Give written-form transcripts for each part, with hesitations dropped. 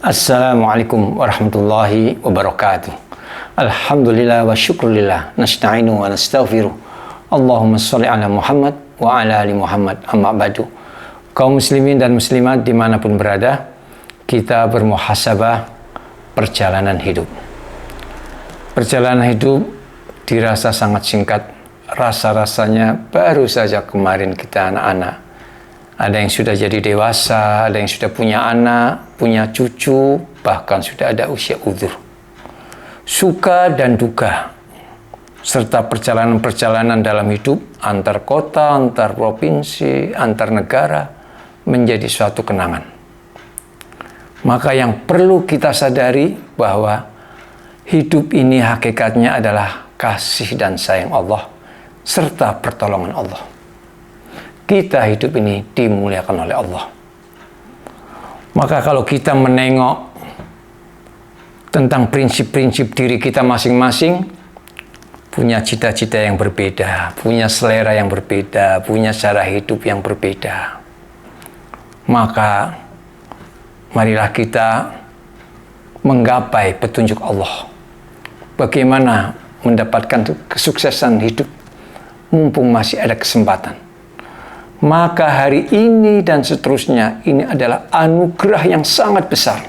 Assalamualaikum warahmatullahi wabarakatuh. Alhamdulillah wa syukrulillah. Nasta'inu wa nastaghfiruh. Allahumma sholli ala Muhammad wa ala ali Muhammad, amma ba'du. Kaum muslimin dan muslimat dimanapun berada, kita bermuhasabah perjalanan hidup. Perjalanan hidup dirasa sangat singkat. Rasa-rasanya baru saja kemarin kita anak-anak. Ada yang sudah jadi dewasa, ada yang sudah punya anak, punya cucu, bahkan sudah ada usia uzur. Suka dan duka, serta perjalanan-perjalanan dalam hidup antar kota, antar provinsi, antar negara, menjadi suatu kenangan. Maka yang perlu kita sadari bahwa hidup ini hakikatnya adalah kasih dan sayang Allah, serta pertolongan Allah. Kita hidup ini dimuliakan oleh Allah. Maka kalau kita menengok tentang prinsip-prinsip diri kita masing-masing, punya cita-cita yang berbeda, punya selera yang berbeda, punya cara hidup yang berbeda. Maka marilah kita menggapai petunjuk Allah. Bagaimana mendapatkan kesuksesan hidup mumpung masih ada kesempatan. Maka hari ini dan seterusnya ini adalah anugerah yang sangat besar.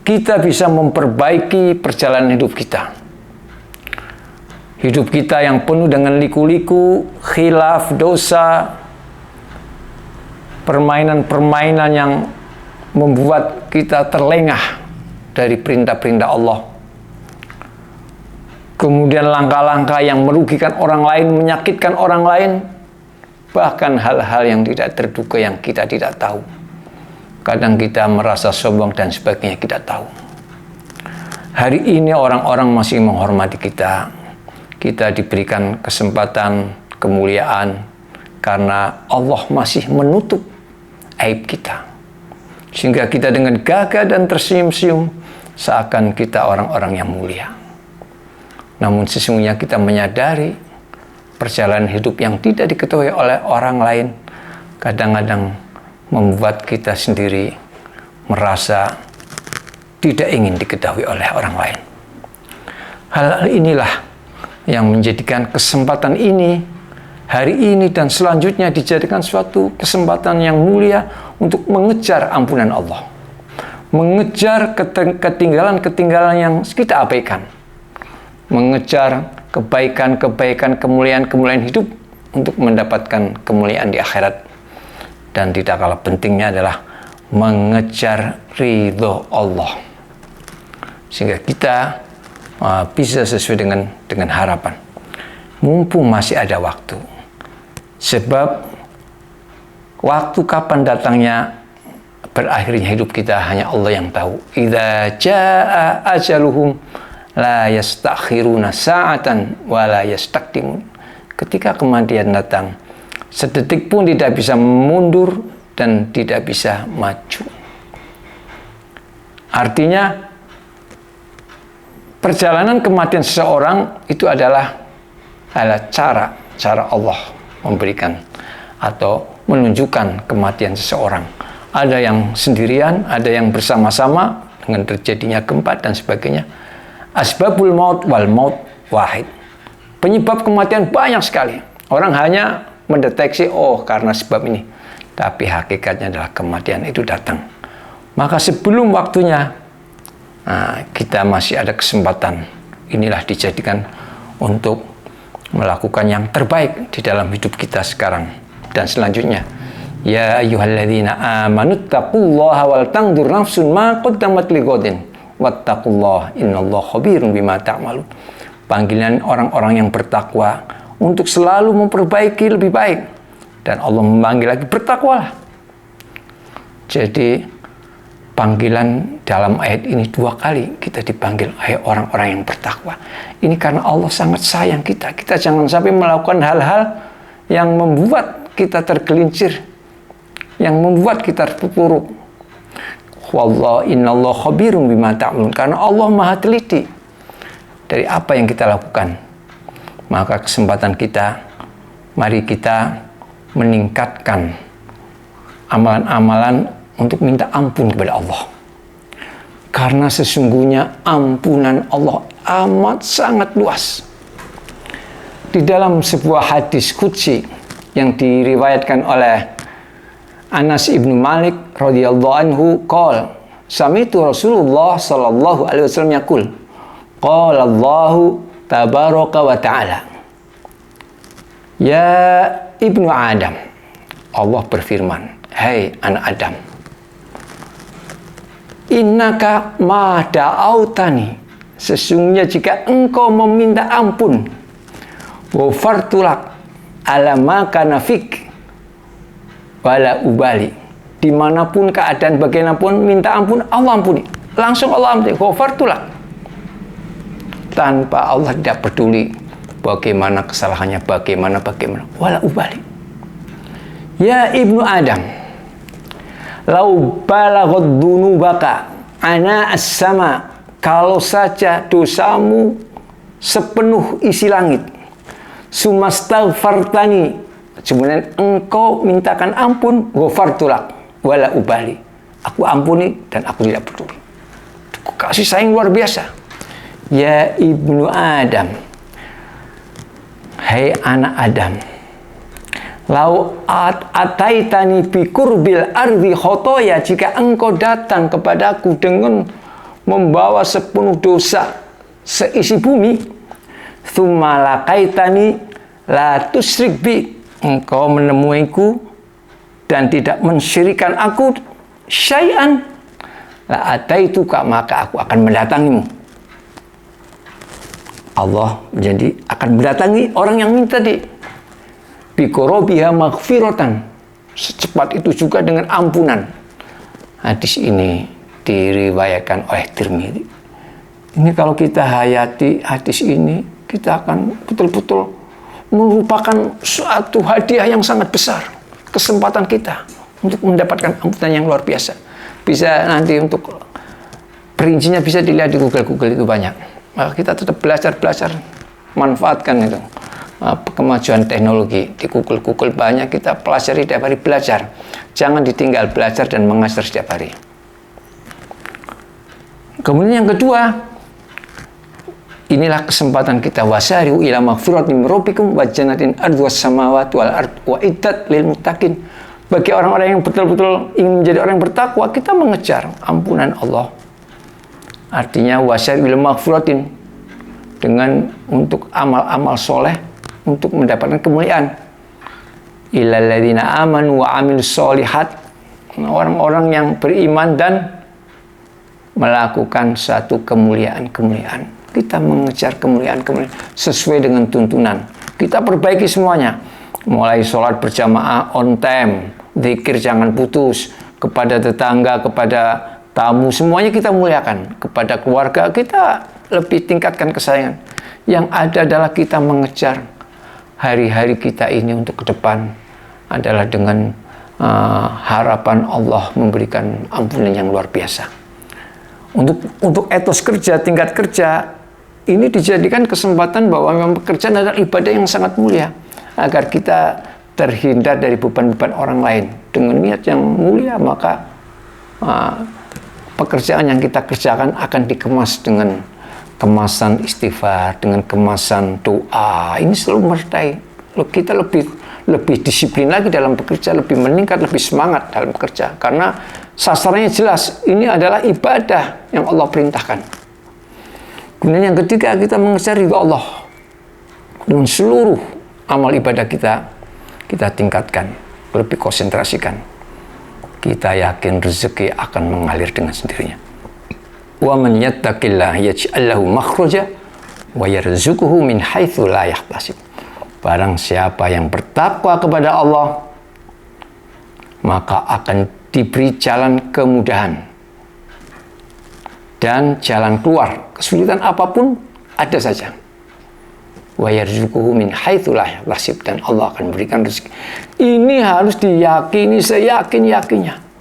Kita bisa memperbaiki perjalanan hidup kita. Hidup kita yang penuh dengan liku-liku, khilaf, dosa, permainan-permainan yang membuat kita terlengah dari perintah-perintah Allah. Kemudian langkah-langkah yang merugikan orang lain, menyakitkan orang lain, bahkan hal-hal yang tidak terduga yang kita tidak tahu. Kadang kita merasa sombong dan sebagainya, kita tahu. Hari ini orang-orang masih menghormati kita. Kita diberikan kesempatan, kemuliaan, karena Allah masih menutup aib kita. Sehingga kita dengan gagah dan tersenyum-senyum, seakan kita orang-orang yang mulia. Namun sesungguhnya kita menyadari perjalanan hidup yang tidak diketahui oleh orang lain kadang-kadang membuat kita sendiri merasa tidak ingin diketahui oleh orang lain. Hal inilah yang menjadikan kesempatan ini, hari ini dan selanjutnya dijadikan suatu kesempatan yang mulia untuk mengejar ampunan Allah. Mengejar ketinggalan-ketinggalan yang kita abaikan. Mengejar kebaikan-kebaikan, kemuliaan-kemuliaan hidup untuk mendapatkan kemuliaan di akhirat. Dan tidak kalah pentingnya adalah mengejar ridho Allah. Sehingga kita bisa sesuai dengan harapan. Mumpung masih ada waktu. Sebab waktu kapan datangnya berakhirnya hidup kita hanya Allah yang tahu. Idza jaa ajaluhum la yastakhiruna sa'atan wa la yastaqdimun. Ketika kematian datang, sedetik pun tidak bisa mundur dan tidak bisa maju. Artinya perjalanan kematian seseorang itu adalah cara Allah memberikan atau menunjukkan kematian seseorang. Ada yang sendirian, ada yang bersama-sama dengan terjadinya gempa dan sebagainya. Asbabul maut wal maut wahid. Penyebab kematian banyak sekali. Orang hanya mendeteksi, oh karena sebab ini. Tapi hakikatnya adalah kematian itu datang. Maka sebelum waktunya, kita masih ada kesempatan. Inilah dijadikan untuk melakukan yang terbaik di dalam hidup kita sekarang dan selanjutnya. Ya ayyuhalladzina amanuttaqullaha wal tanzur nafsun ma qaddamat lighadin. Wattaqullah innallaha khabirun bima ta'malun. Panggilan orang-orang yang bertakwa untuk selalu memperbaiki lebih baik. Dan Allah memanggil lagi, bertakwalah. Jadi panggilan dalam ayat ini 2 kali kita dipanggil, hai orang-orang yang bertakwa. Ini karena Allah sangat sayang kita. Kita jangan sampai melakukan hal-hal yang membuat kita tergelincir, yang membuat kita terpuruk. Wallah innallah khabirun bima ta'malun. Karena Allah maha teliti dari apa yang kita lakukan. Maka kesempatan kita, mari kita meningkatkan amalan-amalan untuk minta ampun kepada Allah. Karena sesungguhnya ampunan Allah amat sangat luas. Di dalam sebuah hadis qudsi yang diriwayatkan oleh Anas ibnu Malik radhiyallahu anhu, qala sami'tu Rasulullah sallallahu alaihi wasallam yaqul, qala Allahu tabaraka wa ta'ala, ya ibnu Adam, Allah berfirman, hai anak Adam, innaka ma da'autani, sesungguhnya jika engkau meminta ampun, ghafartulak ala ma kana fik wala ubali, dimanapun keadaan bagaimanapun minta ampun Allah ampuni, langsung Allah ampuni, ghafartulak, tanpa Allah tidak peduli bagaimana kesalahannya, bagaimana wala ubali. Ya ibnu Adam, lau balaghat dzunubaka ana as-sama, kalau saja dosamu sepenuh isi langit, sumastaghfartani, kemudian engkau mintakan ampun, ghafartulak wala ubali, aku ampuni dan aku tidak peduli. Kasih sayang luar biasa. Ya ibnu Adam, hai anak Adam, lau ataitani bi kurbil ardi khotoya, jika engkau datang kepadaku dengan membawa sepenuh dosa seisi bumi, tsumma laqaitani la tusyrik bi, engkau menemuiku dan tidak mensyirikan aku syai'an, la ataituka, maka aku akan mendatangimu. Allah jadi akan mendatangi orang yang minta di biqorobiha maghfiratan, secepat itu juga dengan ampunan. Hadis ini diriwayatkan oleh Tirmidzi. Ini kalau kita hayati hadis ini, kita akan betul-betul merupakan suatu hadiah yang sangat besar, kesempatan kita untuk mendapatkan ampunan yang luar biasa. Bisa nanti untuk perincinya bisa dilihat di Google itu banyak. Maka kita tetap belajar, manfaatkan itu kemajuan teknologi di Google banyak, kita pelajari setiap hari, belajar. Jangan ditinggal belajar dan mengajar setiap hari. Kemudian yang kedua, inilah kesempatan kita, wasari'u ila maghfiratin min rabbikum wa jannatin ardhuwas samawati wal ard wa iddat lil muttaqin. Bagi orang-orang yang betul-betul ingin menjadi orang yang bertakwa, kita mengejar ampunan Allah. Artinya wasari'u ila maghfiratin, dengan untuk amal-amal soleh untuk mendapatkan kemuliaan. Illal ladzina amanu wa amilus solihat, orang-orang yang beriman dan melakukan satu kemuliaan-kemuliaan. Kita mengejar kemuliaan sesuai dengan tuntunan. Kita perbaiki semuanya. Mulai sholat berjamaah on time, zikir jangan putus, kepada tetangga, kepada tamu, semuanya kita muliakan. Kepada keluarga kita lebih tingkatkan kesayangan. Yang ada adalah kita mengejar hari-hari kita ini untuk ke depan adalah dengan harapan Allah memberikan ampunan yang luar biasa. Untuk etos kerja, tingkat kerja, ini dijadikan kesempatan bahwa memang pekerjaan adalah ibadah yang sangat mulia, agar kita terhindar dari beban-beban orang lain. Dengan niat yang mulia, maka pekerjaan yang kita kerjakan akan dikemas dengan kemasan istighfar, dengan kemasan doa. Ini selalu menyertai. Kita lebih disiplin lagi dalam bekerja, lebih meningkat, lebih semangat dalam bekerja. Karena sasarannya jelas, ini adalah ibadah yang Allah perintahkan. Kemudian yang ketiga, kita mengejar ridha Allah. Dengan seluruh amal ibadah kita tingkatkan, lebih konsentrasikan. Kita yakin rezeki akan mengalir dengan sendirinya. Wa man yattaqillah yaj'al lahu makhraja wa yarzuquhu min haitsu la yahtasib. Barang siapa yang bertakwa kepada Allah, maka akan diberi jalan kemudahan dan jalan keluar. Kesulitan apapun ada saja. Wa yarzuquhu min haitsu la yahtasib, dan Allah akan berikan rezeki. Ini harus diyakini seyakin-yakinnya.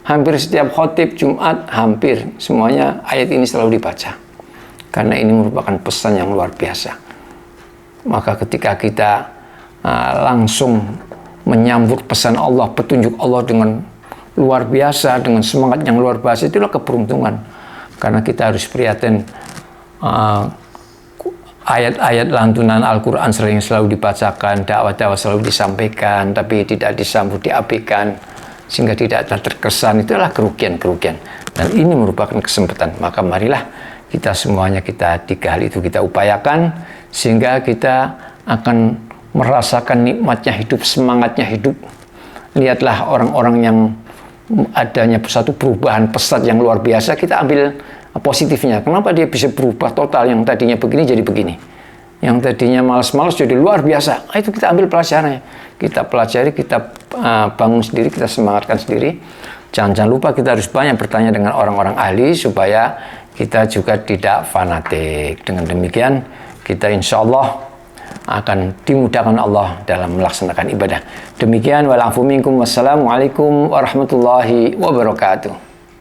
Hampir setiap khotib Jumat, hampir semuanya ayat ini selalu dibaca. Karena ini merupakan pesan yang luar biasa. Maka ketika kita langsung menyambut pesan Allah, petunjuk Allah dengan luar biasa, dengan semangat yang luar biasa, itulah keberuntungan. Karena kita harus prihatin ayat-ayat lantunan Al-Quran selalu dibacakan, dakwah-dakwah selalu disampaikan, tapi tidak disambut, diabaikan, sehingga tidak terkesan. Itulah kerugian-kerugian. Dan ini merupakan kesempatan. Maka marilah kita semuanya, kita 3 hal itu kita upayakan, sehingga kita akan merasakan nikmatnya hidup, semangatnya hidup. Lihatlah orang-orang yang adanya satu perubahan pesat yang luar biasa, kita ambil positifnya. Kenapa dia bisa berubah total, yang tadinya begini jadi begini, yang tadinya malas-malas jadi luar biasa. Itu kita ambil pelajarannya, kita pelajari, kita bangun sendiri, kita semangatkan sendiri. Jangan lupa kita harus banyak bertanya dengan orang-orang ahli supaya kita juga tidak fanatik. Dengan demikian kita insya Allah akan dimudahkan Allah dalam melaksanakan ibadah. Demikian, wal afu minkum, wassalamualaikum warahmatullahi wabarakatuh.